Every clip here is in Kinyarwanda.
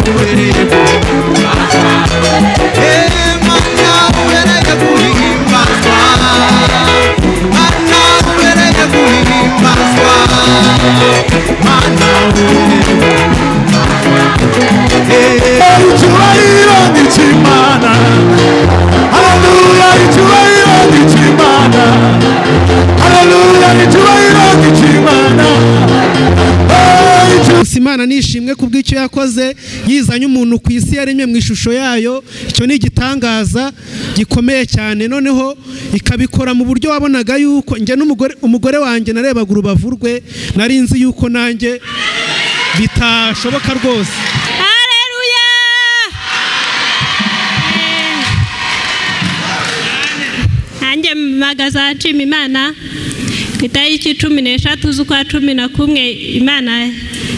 ubereye Mana ubereye guhimbazwa Mana ubereye guhimbazwa Mana icyubahiro ni cy'Imana haleluya icyubahiro ni cy'Imana haleluya icyubahiro ni cy'Imana Imana nishimwe kubw'icyo yakoze yizanye umuntu ku isi yaremye mu ishusho yayo icyo ni igitangaza gikomeye cyane noneho ikabikora mu buryo wabonaga yuko nge umugore wanjye narebaga urubavu rwe nari nzi yuko nanjye bitashoboka rwose haleluya nanjye magaza nshima Imana itariki 13 z'ukwa 11 Imana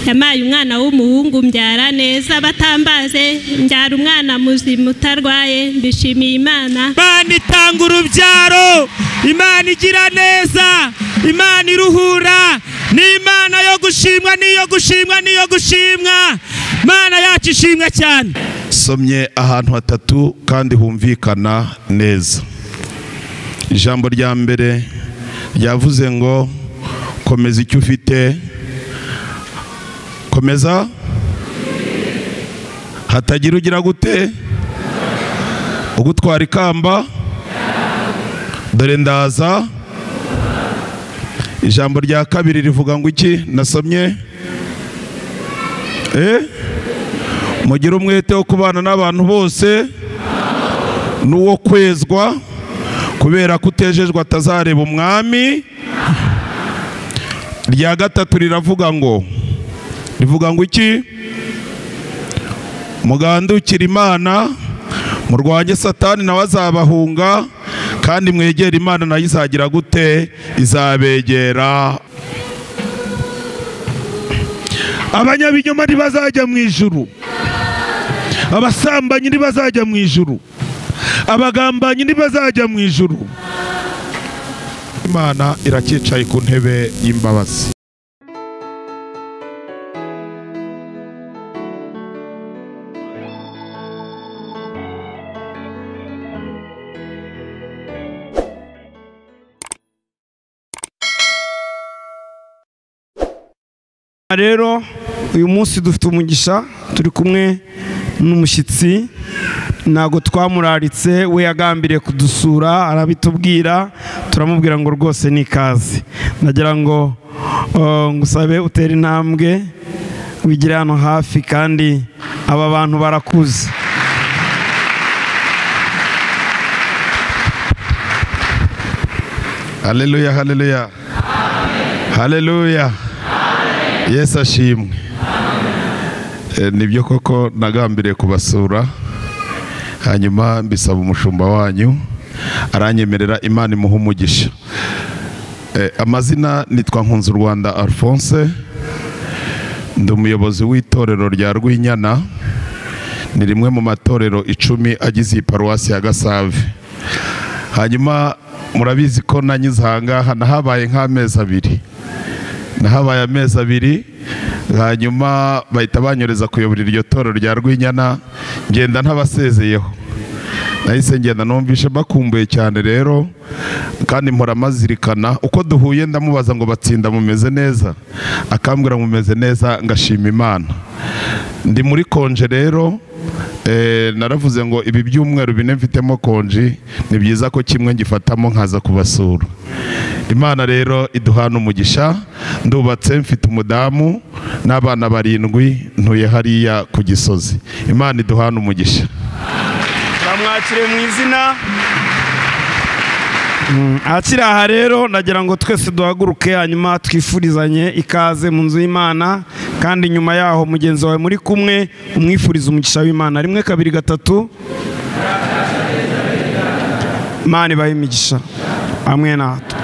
yamaye umwana w'umuhungu mbyara neza batambaze mbyara umwana muzima utarwaye mbishimiye Imana. Imana itanga urubyaro, Imana igira neza, Imana iruhura, ni Imana yo gushimwa niyo gushimwa niyo gushimwa, Imana yacu ishimwe cyane. Somye ahantu hatatu kandi humvikana neza. Ijambo rya mbere ryavuze ngo komeza icyo ufite, komeza hatagira ugira gute ugutwara ikamba dore ndaza. Ijambo rya kabiri rivuga ngo iki nasomye mugira umwete wo kubana n'abantu bose n'uwo kwezwa kubera kutejejwe atazareba umwami. Rya gatatu rivuga ngo iki mugandukira Imana murwanye Satani nawe azabahunga kandi mwegera Imana nayo izagira gute izabegera. Abanyabinyoma ntibazajya mu ijuru, abasambanyi ntibazajya mu ijuru, abagambanyi ntibazajya mu ijuru. Imana irakicaye ku ntebe y'imbabazi. Rero uyu munsi dufite umugisha, turi kumwe n'umushyitsi, ntago twamuraritse, we yagambiriye kudusura arabitubwira, turamubwira ngo rwose ni ikaze. Nagira ngo ngusabe utere intambwe wigire hano hafi, kandi aba bantu barakuze. Haleluya, haleluya, haleluya. Yesu ashimwe. Nibyo koko nagambiriye kubasura, hanyuma mbisaba umushumba wanyu aranyemerera, Imana imuha umugisha. Amazina nitwa Nkunzu Rwanda Alphonse, ndi umuyobozi w'itorero rya Rwinyana, ni rimwe mu matorero 10 agize paruwasi ya Gasave. Hanyuma murabizi ko nanyizanga nahabaye nk'amezi 2, nahabaye amezi 2, hanyuma bahita banyoreza kuyobora iryo torero rya Rwinyana, ngenda ntabasezeyeho. Nahise ngenda numvishe bakumbuye cyane rero, kandi mpora mazirikana uko duhuye ndamubaza ngo batsinda mumeze neza, akambwira mumeze neza, ngashima Imana. Ndi muri konje rero, naravuze ngo ibi byumweru 4 mfitemo konji, ni byiza ko kimwe ngifatamo nkaza kubasura. Imana rero iduhana umugisha, ndubatse mfite umudamu n'abana 7, ntuye hariya ku Gisozi. Imana iduhana umugisha. Bamwakire mu izina. Akira aha rero nagira ngo twese duhaguruke, hanyuma twifurizanye ikaze mu nzu y'Imana, kandi nyuma yaho mugenzi wawe muri kumwe umwifuriza umugisha w'Imana. 1 2 3. Imana ibahe imigisha hamwe natwe,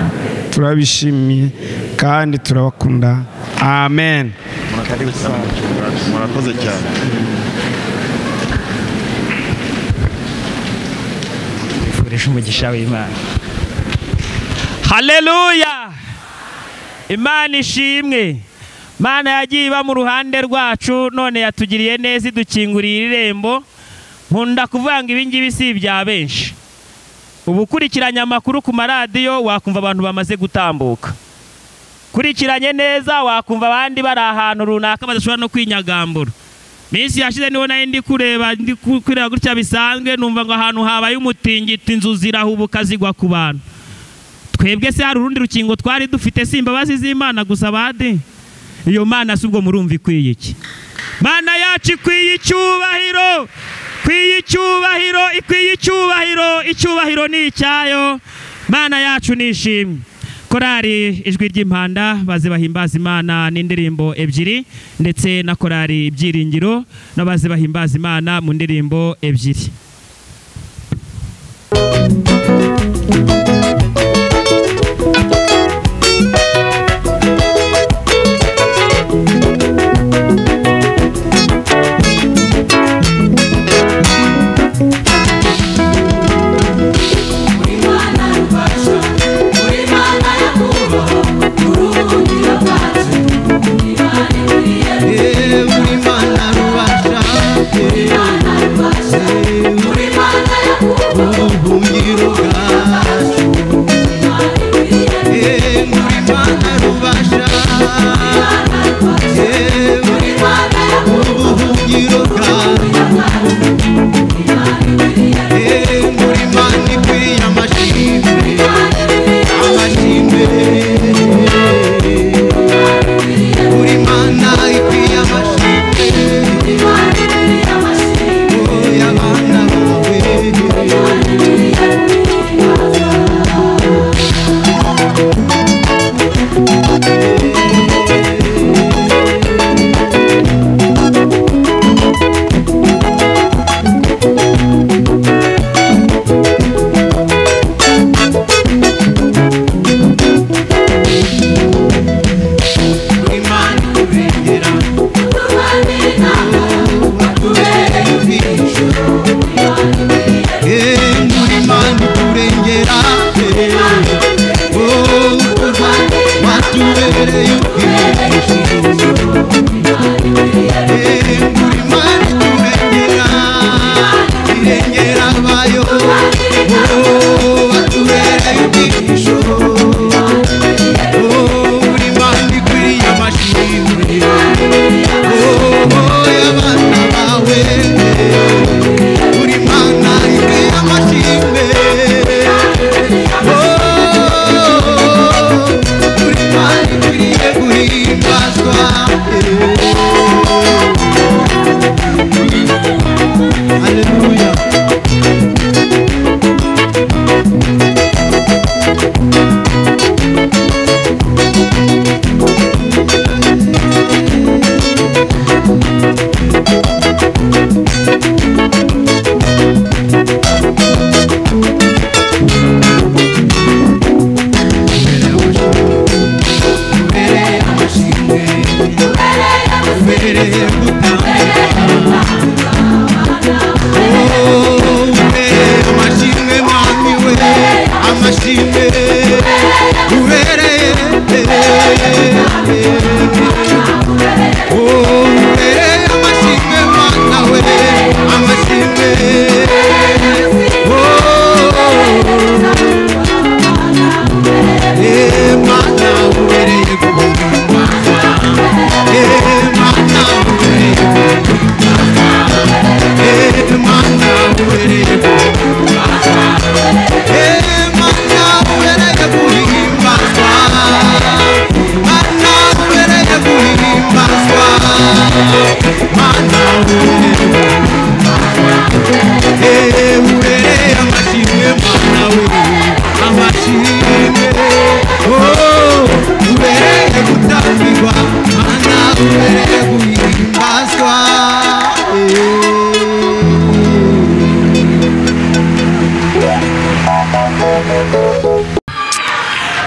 turabishimiye kandi turabakunda. Amen. Murakoze cyane. Ifurisha umugisha w'Imana. Haleluya. Imana ishimwe. Mana yagiye iba mu ruhande rwacu, none yatugiriye neza idukinguriye irembo. Nkunda kuvuga ngo ibi ngibi si ibya benshi. Ubu kurikiranye amakuru ku maradiyo wakumva abantu bamaze gutambuka. Kurikiranye neza wakumva abandi bari ahantu runaka badashobora no kwinyagambura. Minsi yashize niho nayo ndi kureba gutya bisanzwe, numva ngo ahantu habaye umutingito inzu zirahubuka zigwa ku bantu. Twebwe se hari urundi rukingo twari dufite, si imbabazi z'Imana gusa bade? Iyo Mana si ubwo murumva ikwiye iki? Mana yacu ikwiye icyubahiro, ikwiye icyubahiro ni icyayo. Mana yacu nishimwe. Korari ijwi ry'impanda baze bahimbaza Imana n'indirimbo ebyiri, ndetse na korari ibyiringiro n'abaze bahimbaza Imana mu ndirimbo ebyiri.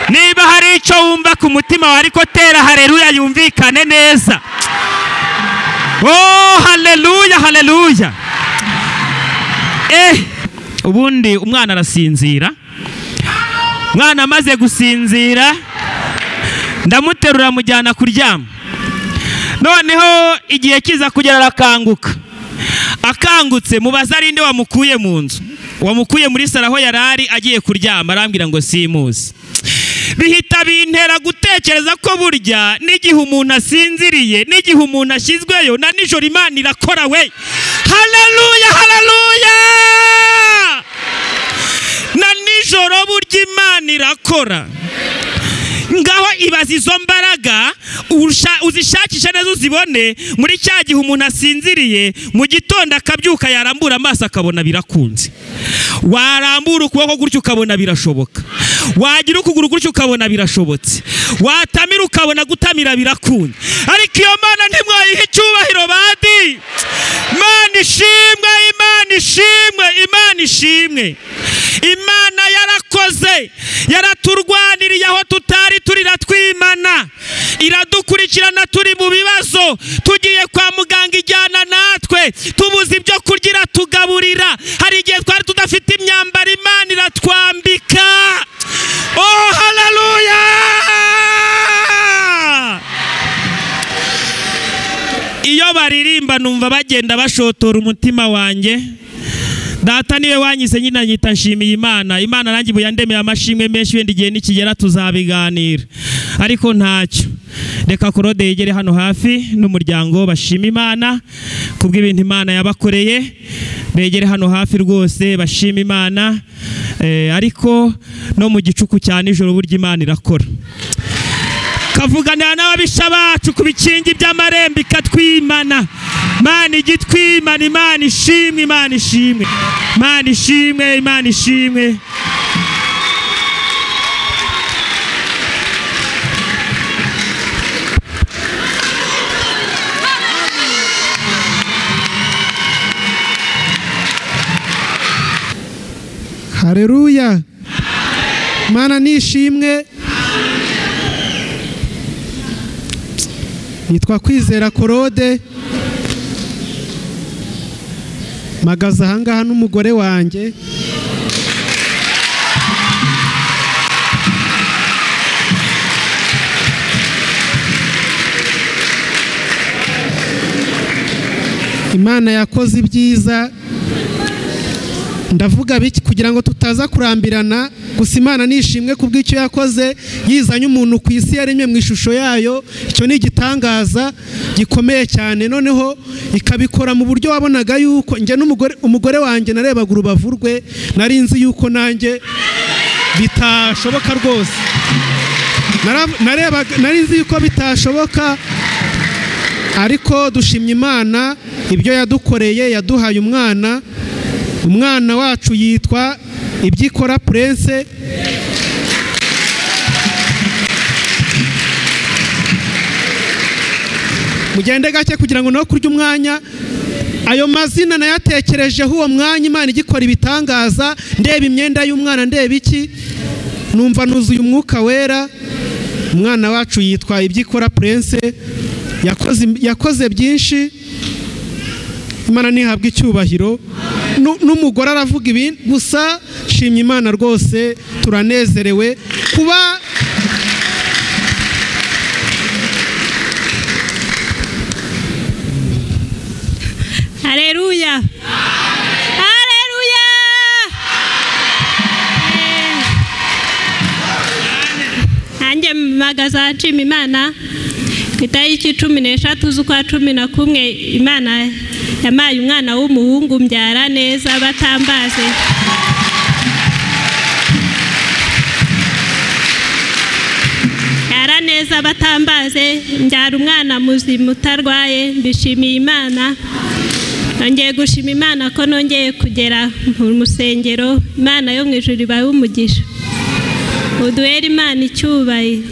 Niba hari icyo wumva ku mutima wawe ariko tera haleluya yumvikane neza. Oh haleluya haleluya. Ubundi umwana arasinzira. Mwana amaze gusinzira ndamuterura mujyana kuryama. noneho igihe kiza kugera arakanguka. Akangutse mubaza ari nde wamukuye mu nzu, wamukuye muri saro aho yarari agiye kuryama, arambwira ngo simuzi. Bihita bintera gutekereza ko burya n'igihe umuntu asinziriye, n'igihe umuntu ashyizweyo, na nijoro Imana irakora we. Haleluya, haleluya! Na nijoro burya Imana irakora. Ngaho ibaza izo mbaraga uzishakisha neza uzibone muri cya gihe umuntu asinziriye, mu gitondo akabyuka yarambura amaso akabona birakunze. Warambura ukuboko gutyo ukabona birashoboka. Wagira ukuguru gutyo ukabona birashobotse. Watamira ukabona gutamira birakunze. Ariko iyo Mana ntimwayiha icyubahiro badi. Imana ishimwe, Imana ishimwe, Imana ishimwe. Imana yarakoze, yaraturwaniriye aho tutari turira twimana, iradukurikirana turi mu bibazo, tugiye kwa muganga ijyana natwe, tubuze ibyo kurya iratugaburira, hari igihe twari tudafite imyambaro Imana iratwambika. Oh haleluya! Iyo baririmba numva bagenda bashotora umutima wanjye. Data niwe wanyise nyina nyita nshimiye Imana. Imana nanjye buyandemeye amashimwe menshi, wenda igihe nikigera tuzabiganira, ariko ntacyo. Reka Claude yegere hano hafi n'umuryango bashima Imana kubw'ibintu Imana yabakoreye. Begere hano hafi rwose bashima Imana. Ariko no mu gicuku cya nijoro burya Imana irakora. Kavuganira n'ababisha bacu ku bikingi by'amarembo ikatwimana. Imana igitwimana. Imana ishimwe, Imana ishimwe, Imana ishimwe, Imana ishimwe. Haleluya. Imana nishimwe. Nitwa Kwizera Claude, magaza ahangaha n'umugore wanjye. Imana yakoze ibyiza, ndavuga biki kugira ngo tutaza kurambirana. Gusa Imana nishimwe kubw'icyo yakoze, yizanye umuntu ku isi yaremye mu ishusho yayo. Icyo ni igitangaza gikomeye cyane, noneho ikabikora mu buryo wabonaga yuko njye umugore wanjye narebaga urubavu rwe, nari nzi yuko nanjye bitashoboka rwose. Nari nzi yuko bitashoboka, ariko dushimye Imana ibyo yadukoreye. Yaduhaye umwana wacu yitwa Ibyikora Prince. Mugende gake kugira ngo no kurya umwanya. Ayo mazina nayatekerejeho uwo mwanya Imana igikora ibitangaza, ndeba imyenda y'umwana, ndeba iki, numva nuzuye umwuka wera. Umwana wacu yitwa Ibyikora Prince, yakoze byinshi. Imana nihabwa icyubahiro. N'umugore aravuga ibintu, gusa shimye Imana rwose, turanezerewe kuba Haleluya, haleluya. Nanjye magaza nshima Imana ku itariki 13 z'ukwa 11 Imana yamaye umwana w'umuhungu mbyara neza batambaze. Yara neza batambaze, mbyara umwana muzima utarwaye. Mbishimiye Imana. Nongeye gushima Imana ko nongeye kugera mu musengero. Imana yo mu ijuru ibahe umugisha. Uduhere Imana icyubahiro.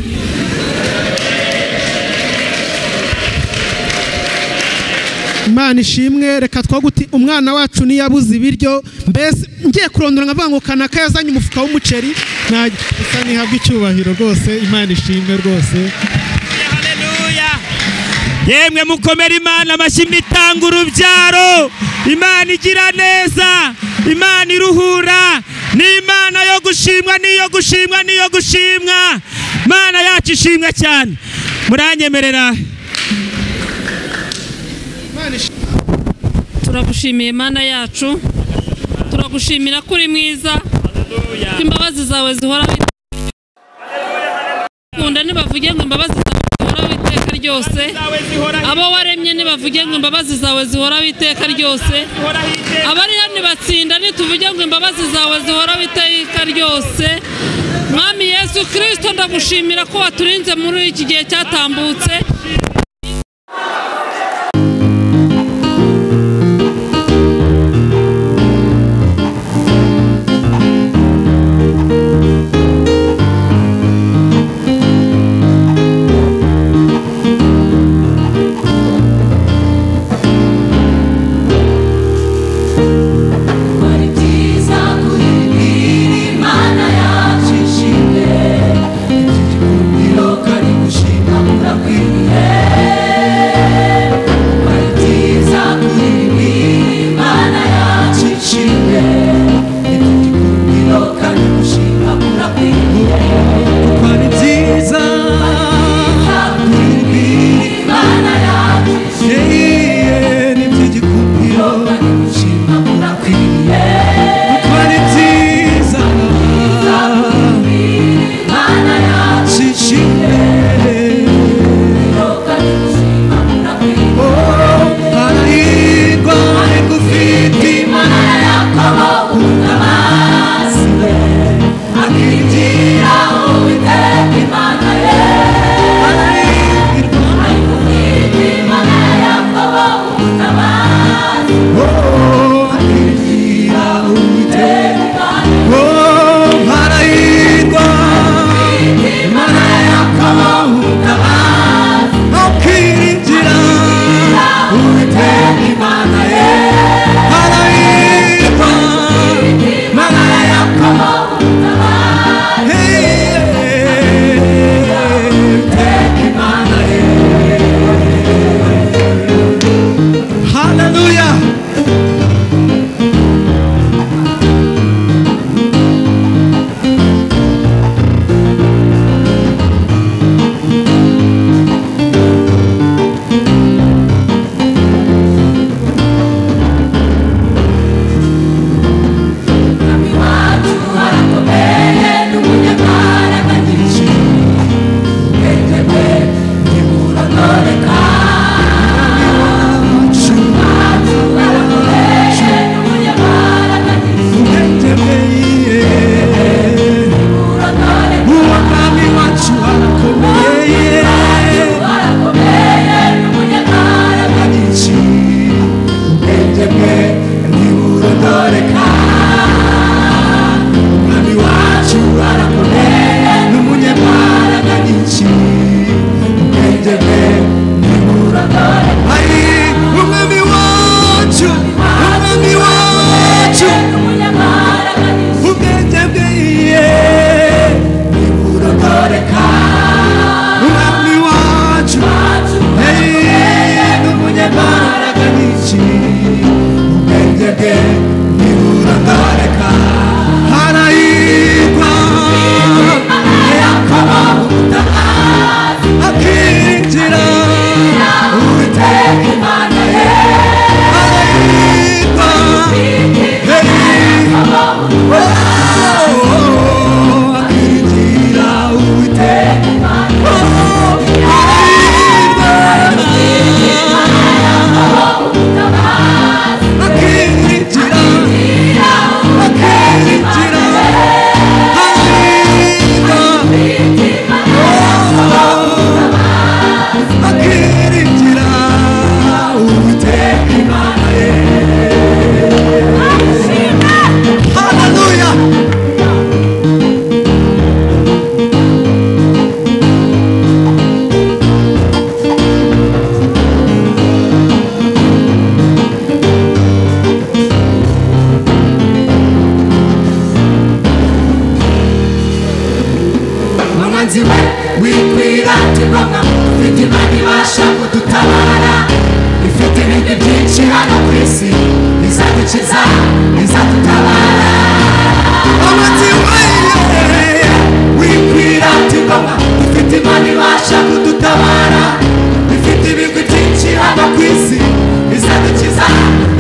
Imana ishimwe. Reka twaguti umwana wacu niyabuze ibiryo, mbese ngiye kurondora nkavuga ngo kanaka yazanye umufuka w'umuceri, gusa nihabwa icyubahiro rwose. Imana ishimwe rwose. Haleluya. Yemwe mukomera Imana amashyi itanga urubyaro. Imana igira neza, Imana iruhura, ni Imana yo gushimwa, niyo gushimwa, niyo gushimwa. Imana yacu ishimwe cyane. Muranyemerera turagushimiye Mana yacu, turagushimira ko uri mwiza, ko imbabazi zawe zihora kunda nibavuge ngo imbabazi zawe zihora witeka ryose, abo waremye nibavuge ngo imbabazi zawe zihora witeka ryose, abari hano batsinda nituvuge ngo imbabazi zawe zihora witeka ryose. Mwami Yesu Kristo, ndagushimira ko waturinze muri iki gihe cyatambutse.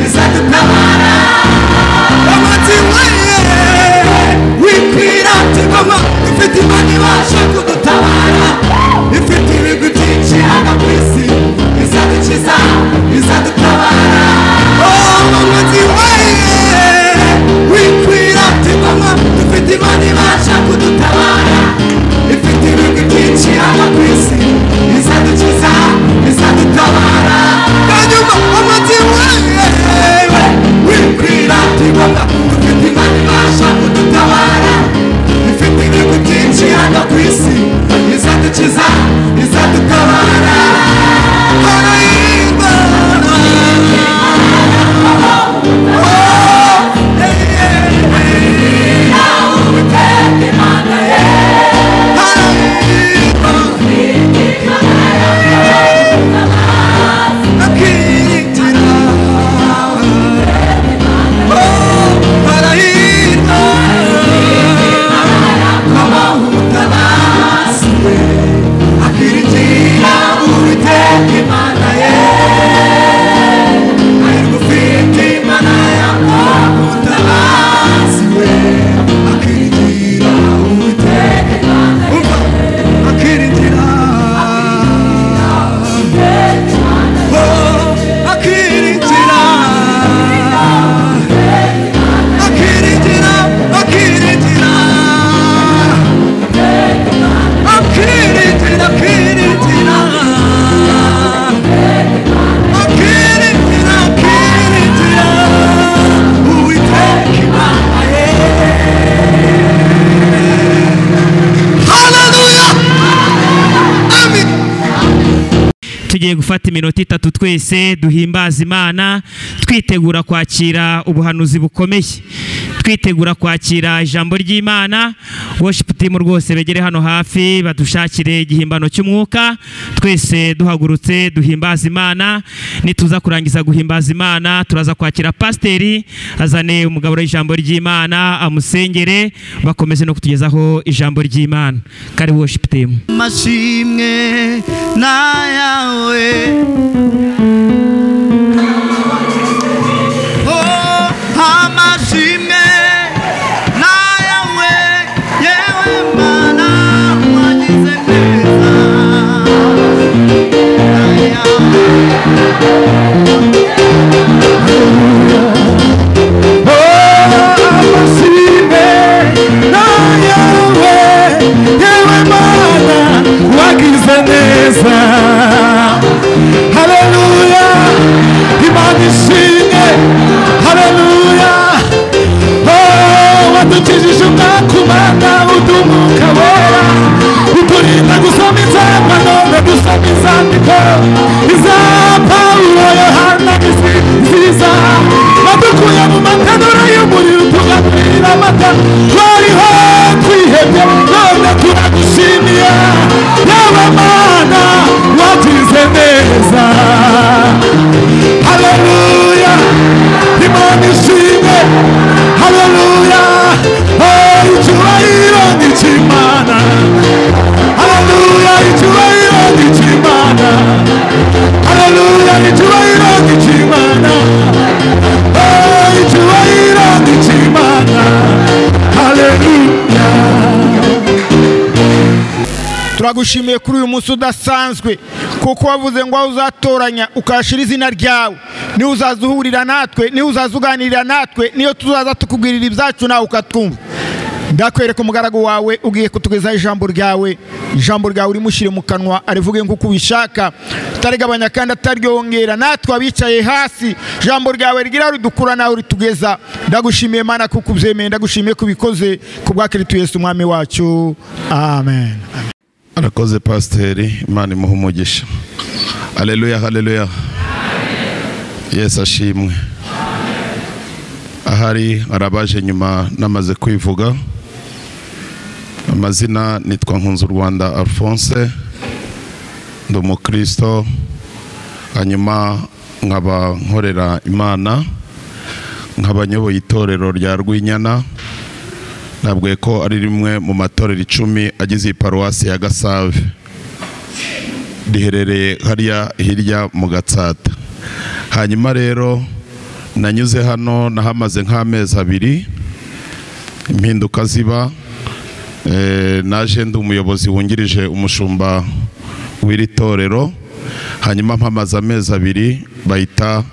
Is that tugiye gufata iminota 3 twese duhimbaza Imana twitegura kwakira ubuhanuzi bukomeye, twitegura kwakira ijambo ry'Imana. Worship team rwose begere hano hafi badushakire igihimbano cy'umwuka, twese duhagurutse duhimbaza Imana. Nituza kurangiza guhimbaza Imana turaza kwakira pasteri azane umugabo w'ijambo ry'Imana amusengere, bakomeze no kutugezaho ijambo ry'Imana. Kari worship team. Mashimwe na yawe amashimwe na yawe yewe Mana wagize neza Hallelujah, Imana ishimwe, hallelujah. Oh, wadukijije umwaka umana udumuka wera, uturinda gusoma inzamba none dusoma inzandiko iza Pawulo, Yohana nziza, wadukuye mu matanura y'umuriro tugakwira amata, twariho twihebye none turagushimiye yawe Mana wagize neza. Hallelujah, Imana ishimwe, hallelujah. Oh, icyubahiro ni cy'Imana, hallelujah, icyubahiro ni cy'Imana, hallelujah, icyubahiro ni cy'Imana, oh, icyubahiro ni cy'Imana, hallelujah. Turagushimiye kuri uyu munsi udasanzwe, kuko wavuze ngo uzatoranya ukashira izina ryawe, ni uzazuhurira natwe, ni uzazuganirira natwe, niyo tuzaza tukubwirira ibyacu nawe ukatwumva. Ndakwereka umugaragu wawe ugiye kutugeza ijambo ryawe urimushyire mu kanwa arivuge nk'uko ubishaka, utarigabanya kandi ataryongera. Natwe abicaye hasi ijambo ryawe rigira ridukura nawe ritugeza. Ndagushimiye Mana kuko ubyemeye, ndagushimiye kubikoze ku bwa Kristo Yesu umwami wacu, amen. Arakoze pasteri, Imana imuhe umugisha. Haleluya, haleluya. Yesu ashimwe. Ahari arabaje nyuma namaze kwivuga. Amazina nitwa Nkunzurwanda Alphonse, ndi umukristo, hanyuma nkaba nkorera Imana, nkaba nyoboye itorero rya Rwinyana. Nabwiye ko ari rimwe mu matorero 10 agize iparuwasi ya Gasave, riherereye hariya hirya mu Gatsata. Hanyuma rero nanyuze hano nahamaze nk'amezi 2 impinduka ziba, naje ndi umuyobozi wungirije umushumba w'iri torero, hanyuma mpamaze amezi 2 bahita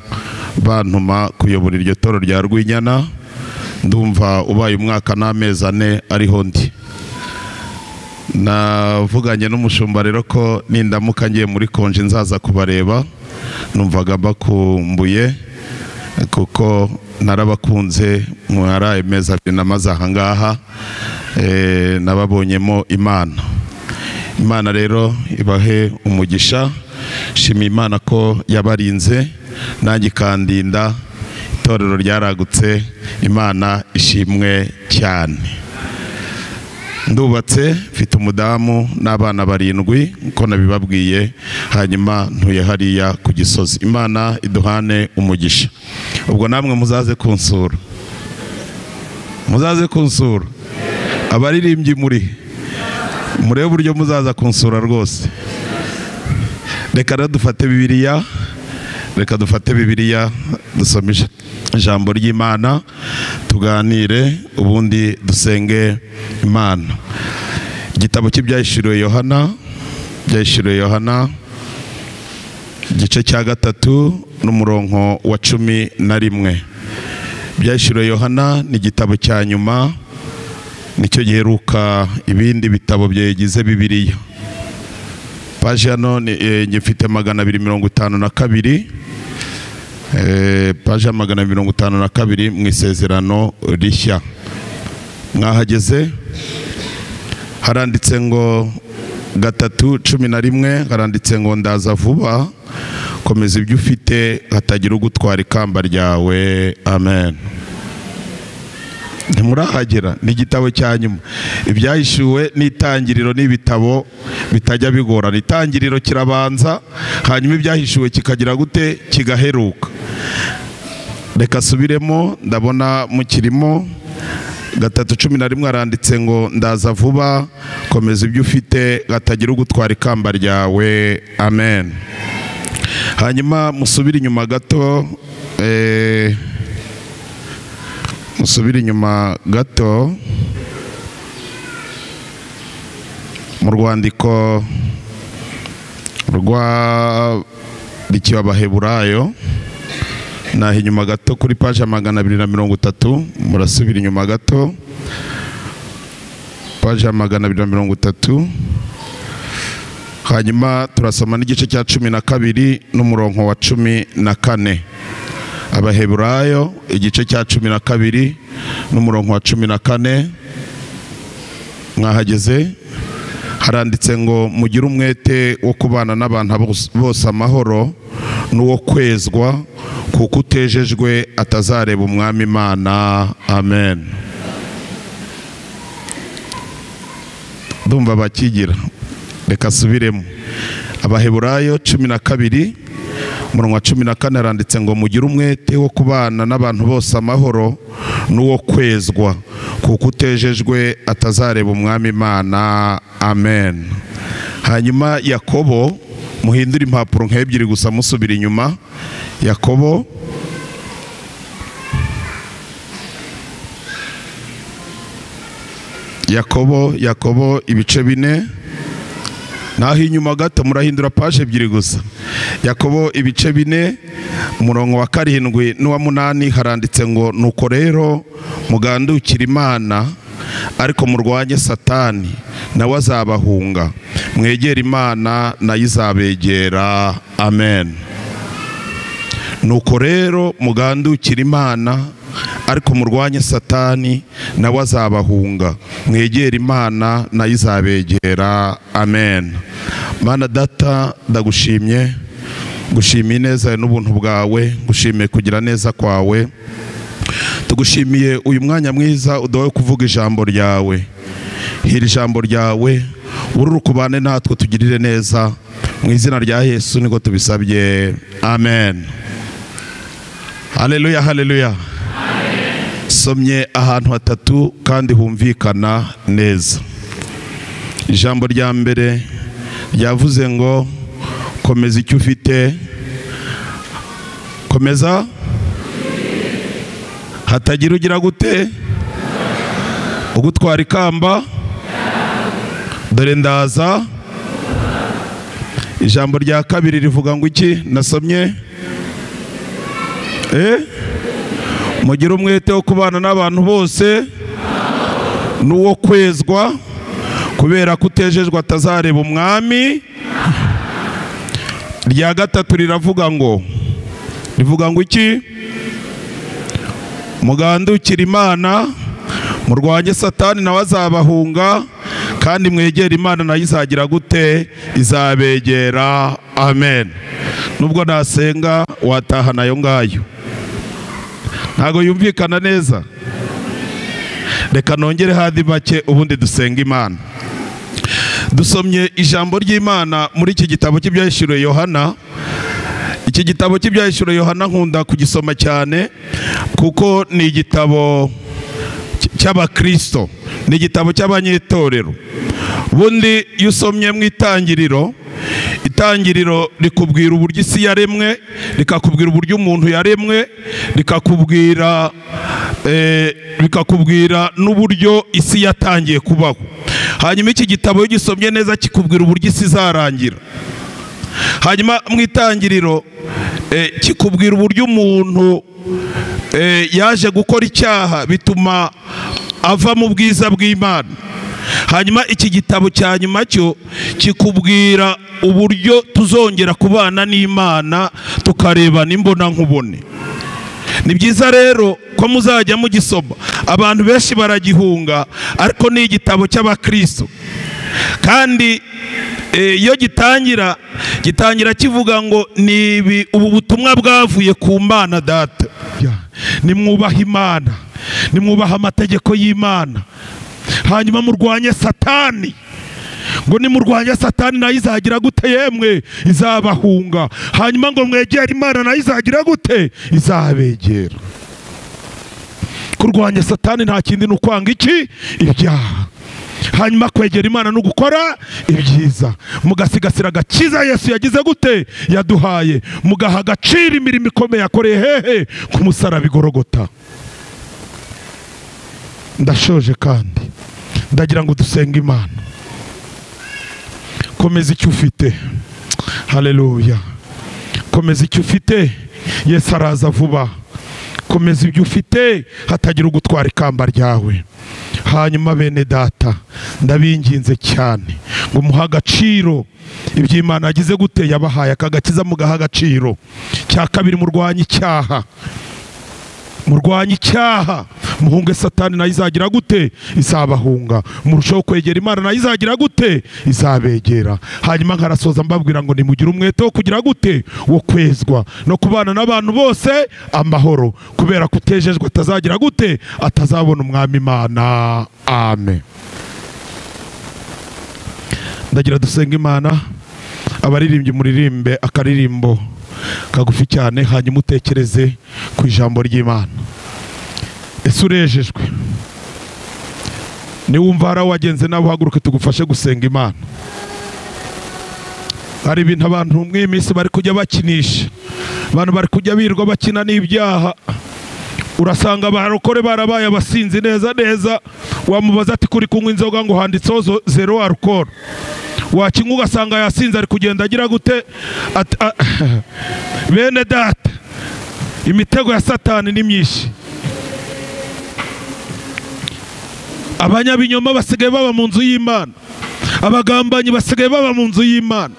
bantuma kuyobora iryo torero rya Rwinyana. Ndumva ubaye umwaka n'amezi 4 ariho ndi. Navuganye n'umushumba rero ko nindamuka ngiye muri konje nzaza kubareba, numvaga bakumbuye kuko narabakunze mwaraye meza namaze aha ngaha, nababonyemo Imana rero ibahe umugisha. Shima Imana ko yabarinze nanjye kandinda, itorero ryaragutse, Imana ishimwe cyane. Ndubatse, mfite umudamu n'abana 7 uko nabibabwiye, hanyuma ntuye hariya ku Gisozi. Imana iduhane umugisha. Ubwo namwe muzaze kunsura, abaririmbyi murebe uburyo muzaza kunsura rwose. Reka dufate Bibiliya, dusome ijambo ry'Imana, tuganire, ubundi dusenge Imana. Igitabo cy'ibyahishuriwe Yohana igice cya 3 n'umurongo wa 11. Ibyahishuriwe Yohana ni igitabo cya nyuma, nicyo giheruka ibindi bitabo byegize Bibiliya. Paje hano ngifite 252, paje 252 mu isezerano rishya. Mwahageze haranditse ngo 3:11 haranditse ngo ndaza vuba, komeza ibyo ufite hatagira ugutwara ikamba ryawe. Amen. Ntimurahagera, ni igitabo cya nyuma. Ibyahishuwe n'itangiriro n'ibitabo bitajya bigorana. Itangiriro kirabanza, hanyuma ibyahishuwe kikagira gute, kigaheruka. Reka subiremo, ndabona mukirimo. 3:11 haranditse ngo ndaza vuba, komeza ibyo ufite hatagira ugutwara ikamba ryawe. Amen. Hanyuma musubire inyuma gato, musubire inyuma gato mu rwandiko rwandikiwe Abaheburayo, naho inyuma gato kuri paje 230, murasubira inyuma gato paje 230. Hanyuma turasoma n'igice cya 12 n'umurongo wa 14. Abaheburayo igice cya 12 n'umurongo wa 14. Mwahageze? Haranditse ngo mugire umwete wo kubana n'abantu bose amahoro n'uwo kwezwa, kuko utejejwe atazareba umwami Imana. Amen. Ndumva bakigira. Reka subiremo. Abaheburayo 12 umurongo wa 14 haranditse ngo mugire umwete wo kubana n'abantu bose amahoro n'uwo kwezwa, kuko utejejwe atazareba umwami Imana. Amen. Hanyuma Yakobo, muhindura impapuro nk'ebyiri gusa musubira inyuma. Yakobo ibice 4, naho inyuma gato murahindura paje ebyiri gusa. Yakobo ibice 4 umurongo wa 7 n'uwa 8 haranditse ngo nuko rero mugandukira Imana, ariko murwanye Satani nawe azabahunga. Mwegera Imana nayo izabegera. Amen. Nuko rero mugandukira Imana, ariko murwanye Satani nawe azabahunga. Mwegera Imana nayo izabegera. Amen. Mana Data, ndagushimye, gushimiye neza n'ubuntu bwawe, gushimiye kugira neza kwawe. Tugushimiye uyu mwanya mwiza udawe kuvuga ijambo ryawe. Hira ijambo ryawe, ururukubane natwe tugirire neza. Mu izina rya Yesu niko tubisabye. Amen. Haleluya, haleluya. Somye ahantu hatatu kandi humvikana neza. Ijambo rya mbere ryavuze ngo komeza icyo ufite, komeza hatagira ugira gute, ugutwara ikamba, dore ndaza. Ijambo rya kabiri rivuga ngo iki nasomye, mugire umwete wo kubana n'abantu bose n'uwo kwezwa, kubera ko utejejwe atazareba umwami. Rya gatatu rivuga ngo iki, mugandukira Imana, murwanye Satani nawe azabahunga, kandi mwegera Imana nayo izagira gute, izabegera. Amen. Nubwo nasenga wataha nayo ngayo, ntago yumvikana neza. Reka nongere hadi make ubundi dusenga Imana. Dusomye ijambo ry'Imana muri iki gitabo cy'Ibyahishuwe Yohana. Iki gitabo cy'Ibyahishuwe Yohana nkunda kugisoma cyane kuko ni igitabo cy'abakristo, ni igitabo cy'abanyetorero. Bundi iyo usomye mu itangiriro rikubwira uburyo isi yaremwe, rikakubwira uburyo umuntu yaremwe, bikakubwira n'uburyo isi yatangiye kubaho. Hanyuma iki gitabo iyo gisomye neza kikubwira uburyo isi izarangira. Hanyuma mu itangiriro kikubwira uburyo umuntu yaje gukora icyaha bituma ava mu bwiza bw'Imana. Hanyuma iki gitabo cya nyuma cyo kikubwira uburyo tuzongera kubana n'Imana tukarebana imbona nkubone. Ni byiza rero ko muzajya mugisoma. Abantu benshi baragihunga, ariko ni igitabo cy'abakristo. kandi iyo gitangira kivuga ngo ubu butumwa bwavuye ku Mana Data, nimwubaha Imana, nimwubaha amategeko y'Imana, hanyuma murwanye Satani. Ngo nimurwanya Satani nayo izagira gute? Yemwe izabahunga. Hanyuma ngo mwegere Imana nayo izagira gute? Izabegera. Kurwanya Satani nta kindi ni ukwanga iki? Ibyaha. Hanyuma kwegera Imana no gukora ibyiza, mugasigasira agakiza Yesu yagize gute? Yaduhaye. Mugaha agaciro imirimo ikomeye yakoreye hehe? Ku musaraba i Golgotha. Ndashoje kandi ndagira ngo dusenge Imana. Komeza icyo ufite. Haleluya. Komeza icyo ufite, Yesu araza vuba. Komeza ibyo ufite, hatagira ugutwara ikamba ryawe. Hanyuma bene Data, ndabinginze cyane ngo muha agaciro iby'Imana yagize gute? Yabahaye akagakiza, mugaha agaciro. Cya kabiri, murwanye icyaha. Murwanye icyaha, muhunge Satani nayo izagira gute? Izabahunga. Murushaho kwegera Imana nayo izagira gute? Izabegera. Hanyuma nkarasoza mbabwira ngo nimugire umwete wo kugira gute? Wo kwezwa no kubana n'abantu bose amahoro, kubera kutejejwe atazagira gute? Atazabona umwami Imana. Amen. Ndagira dusenga Imana. Abaririmbyi muririmbe akaririmbo kagufi cyane, hanyuma utekereze ku ijambo ry'Imana. Ese urejejwe? Niwumva hari wagenze nawe, uhaguruke tugufashe gusenga Imana. Hari ibintu abantu mu minsi bari kujya bakinisha, abantu bari kujya birirwa bakina n'ibyaha. Urasanga abarokore barabaye abasinzi neza neza, wamubaza ati kuri kunywa inzoga ngo handitseho 0 alcohol. Wakinywa ugasanga yasinze ari kugenda agira gute? Bene Data, imitego ya Satani ni myinshi. Abanyabinyoma basigaye baba mu nzu y'Imana, abagambanyi basigaye baba mu nzu y'Imana,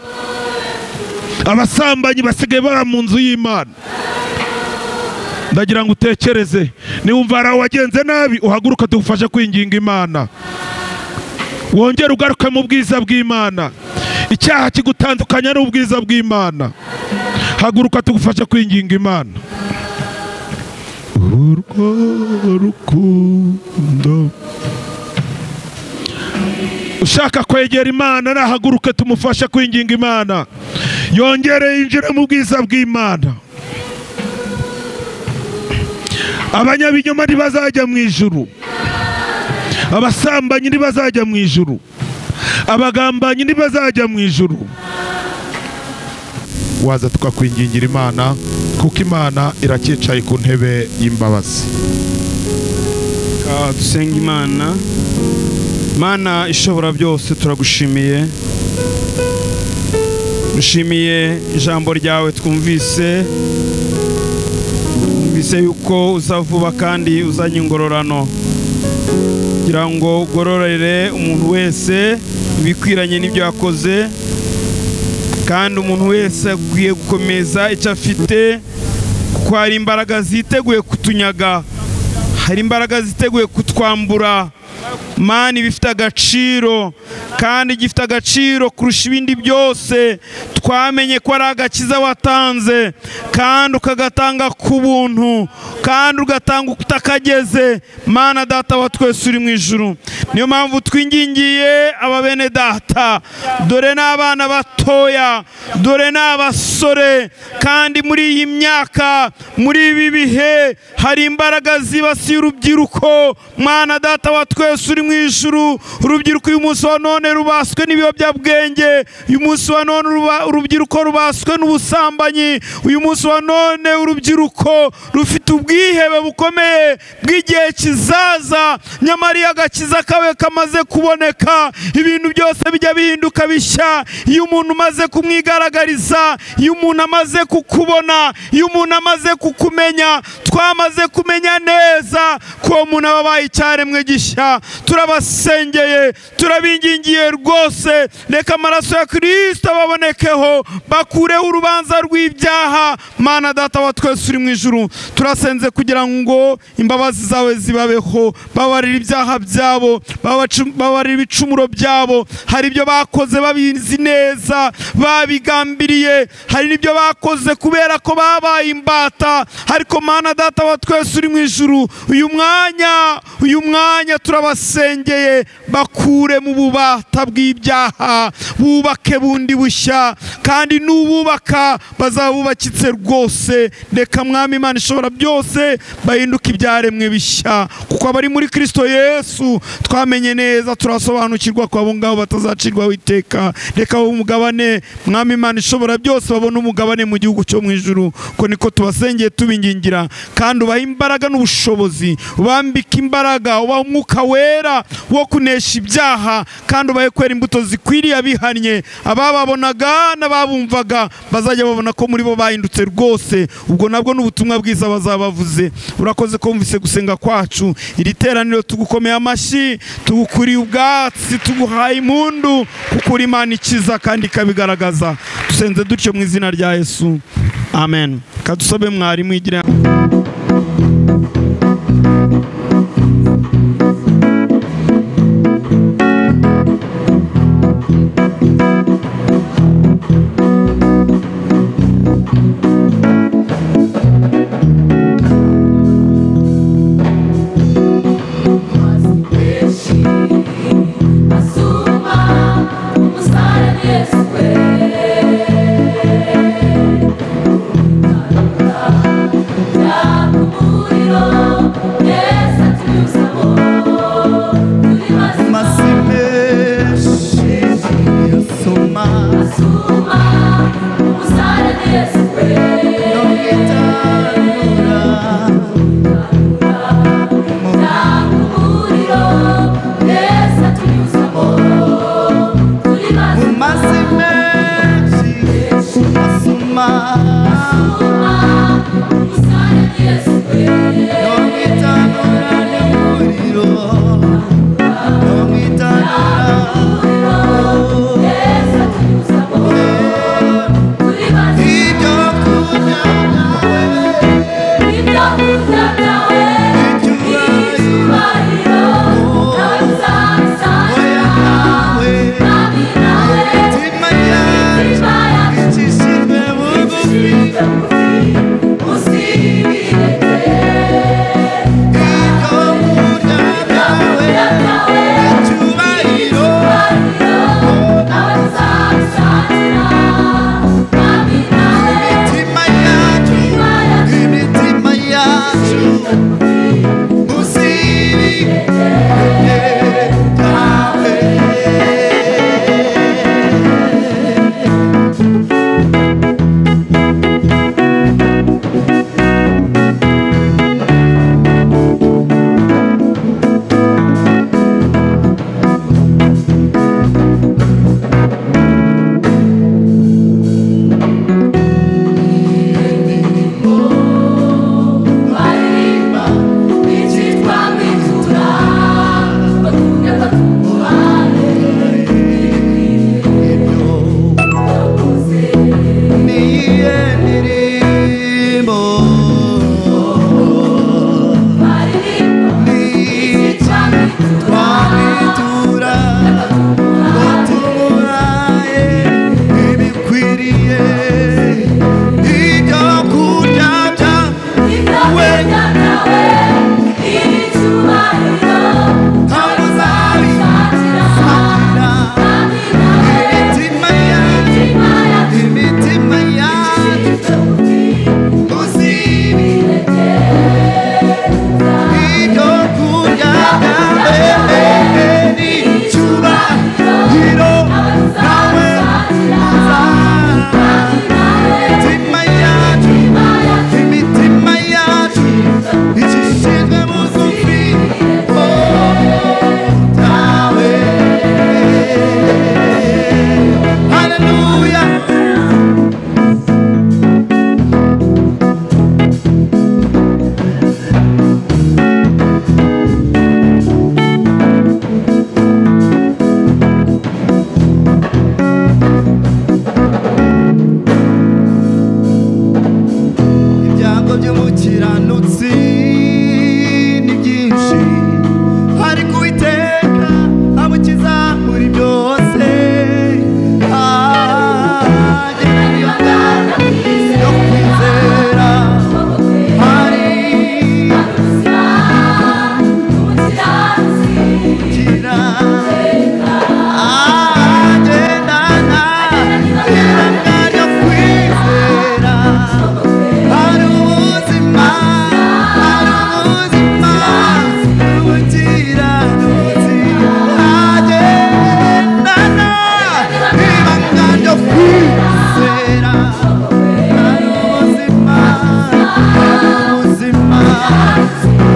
abasambanyi basigaye baba mu nzu y'Imana. Ndagira ngo utekereze, niwumva hari wagenze nabi, uhaguruka tugufashe kwinginga Imana. Wongere ugaruke mu bwiza bw'Imana. Icyaha kigutandukanya n'ubwiza bw'Imana. Haguruka tugufashe kwinginga Imana. Urwo rukundo. Ushaka kwegera Imana nahaguruke tumufashe kwinginga Imana. Yongere yinjire mu bwiza bw'Imana. Abanyabinyoma ntibazajya mu ijuru, abasambanyi ntibazajya mu ijuru, abagambanyi ntibazajya mu ijuru. Waza tukakwingingira Imana, kuko Imana irakicaye ku ntebe y'imbabazi. Dusenga Imana. Mana ishobora byose, turagushimiye. Dushimiye ijambo ryawe twumvise yuko uzavuba kandi uzanye ingororano, kugira ngo ugororere umuntu wese ibikwiranye n'ibyo yakoze, kandi umuntu wese akwiye gukomeza icyo afite, kuko hari imbaraga ziteguye kutunyaga, hari imbaraga ziteguye kutwambura. Mana, bifite agaciro, kandi gifite agaciro kurusha ibindi byose. Twamenye ko ari agakiza watanze, kandi ukagatanga ku buntu, kandi ugatanga utakageze. Mana Data wa twese uri mu ijuru, niyo mpamvu twingingiye aba bene Data. Dore n'abana batoya, dore n'abasore, kandi muri iyi myaka, muri ibi bihe, hari imbaraga zibasiye urubyiruko. Mana Data wa twese uri mu ijuru, urubyiruko uyu munsi wa none rubaswe n'ibiyobyabwenge, uyu munsi wa none urubyiruko rubaswe n'ubusambanyi, uyu munsi wa none urubyiruko rufite ubwihebe bukomeye bw'igihe kizaza. Nyamara iyo agakiza kawe kamaze kuboneka, ibintu byose bijya bihinduka bishya. Iyo umuntu umaze kumwigaragariza, iyo umuntu amaze kukubona, iyo umuntu amaze kukumenya, twamaze kumenya neza ko umuntu ababaye icyaremwe gishya. turabasengeye turabingingiye rwose reka amaraso ya Kristo babonekeho bakureho urubanza rw'ibyaha Mana data wa twese uri mu ijuru turasenze kugira ngo imbabazi zawe zibabeho babarira ibyaha byabo babarira ibicumuro byabo hari ibyo bakoze babizi neza babigambiriye hari n'ibyo bakoze kubera ko babaye imbata ariko Mana data wa twese uri mu ijuru uyu mwanya turabasengeye bakure mu bubata bw'ibyaha bubake bundi bushya kandi n'ububaka bazabubakitse rwose reka mwami Imana ishobora byose bahinduka ibyaremwe bishya kuko abari muri Kristo Yesu twamenye neza turasobanukirwa ko abo ngabo batazacirwaho iteka reka umugabane mwami Imana ishobora byose babone umugabane mu gihugu cyo mu ijuru ko niko tubasengeye tubingingira kandi ubaha imbaraga n'ubushobozi ubambika imbaraga ubaha umwuka wera wo kunesha ibyaha kandi ubahe kwera imbuto zikwiriye abihannye abababonaga n'ababumvaga bazajya babona ko muri bo bahindutse rwose ubwo nabwo n'ubutumwa bwiza bazabavuze urakoze ko wumvise gusenga kwacu iri teraniro tugukomeye amashyi tugukuriye ubwatsi tuguhaye impundu kuko uri Imana ikiza kandi ikabigaragaza dusenze dutyo mu izina rya Yesu amen kadusabe mwarimu igira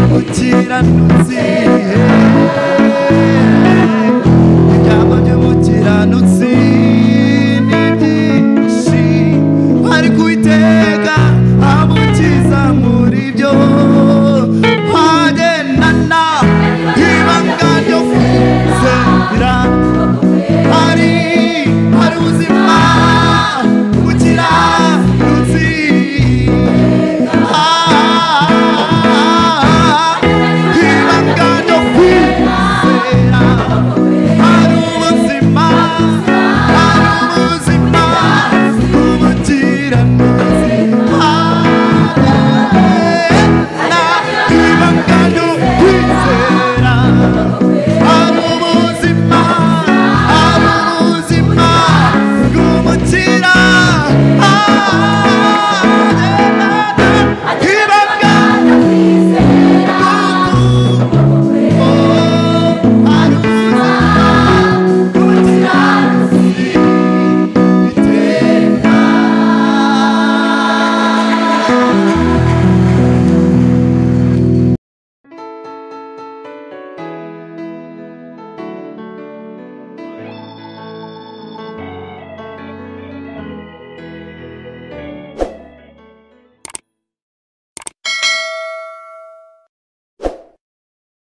umukiranutsi